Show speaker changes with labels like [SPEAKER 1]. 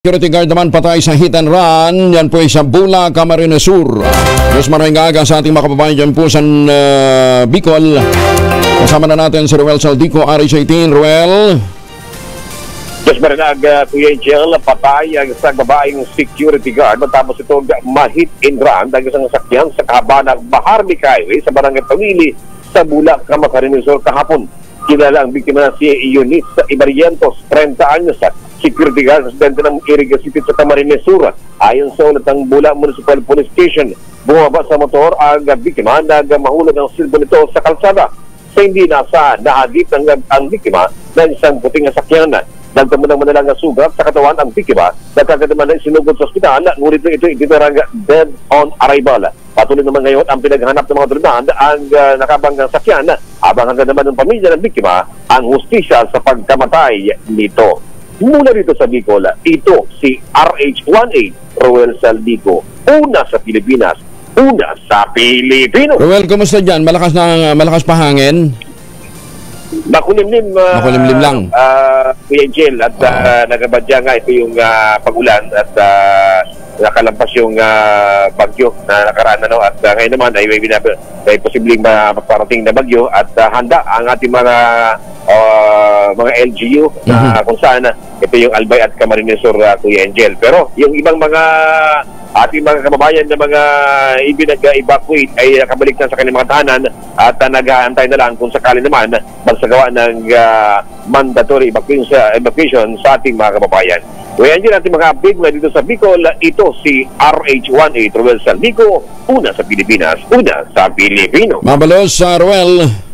[SPEAKER 1] Security guard naman patay sa hit and run. Yan po ay sa Bula, Camarines Sur. Diyos maraming aga sa ating mga kababayan dyan po sa Bicol. Kasama na natin si Ruel Saldico, RH18. Ruel.
[SPEAKER 2] Diyos maraming aga, Kuya Angel, patay ang isang babaeng security guard matapos itong ma-hit and run dahil isang sakyan sa kahabaan ng Maharlika Highway sa Barangay Pawili sa Bula, Camarines Sur kahapon. Kilala ang biktima na si Eunice Ibarrientos, 30 anyos, security guard sa residente ng Iriga City sa Camarines Sur. Ayon sa ulat ng Bula Municipal Police Station, bumaba sa motor ang biktima na mahulog ang silbo nito sa kalsada. Sa hindi nasa nahagip ang biktima ng isang puting sakyan. Nagtamo ng madalang sugat sa katawan ang biktima na kagad naman na sinugod sa ospital, ngunit ito itinarang dead on arrival. Patuloy naman ngayon ang pinaghanap ng mga otoridad ang nakabanggang sakyan, habang hanggang naman ng pamilya ng biktima ang hustisya sa pagkamatay nito. Mula rito sa Bicol, ito si RH18 Ruel Saldico, una sa Pilipinas, una sa Pilipino.
[SPEAKER 1] Ruel, kumusta dyan? Malakas pa hangin?
[SPEAKER 2] Makulimlim
[SPEAKER 1] lang.
[SPEAKER 2] Kuya Angel, at nagabadya nga ito yung pagulan at nakalampas yung bagyo na nakaraan at ngayon naman ay may posibleng maparating na bagyo at handa ang ating mga LGU kung saan ito yung Albay at Camarines Sur, Kuya Angel. Pero yung ibang mga ating mga kababayan na mga ibinag-evacuate ay nakabalik na sa kanilang mga tahanan at nag-aantay na lang kung sakali naman magsagawa ng mandatory evacuation sa ating mga kababayan. Kuya Angel, ating mga update na dito sa Bicol, ito si RH18 Ruel Saldico, una sa Pilipinas, una sa Pilipino.
[SPEAKER 1] Mabalos, Ruel.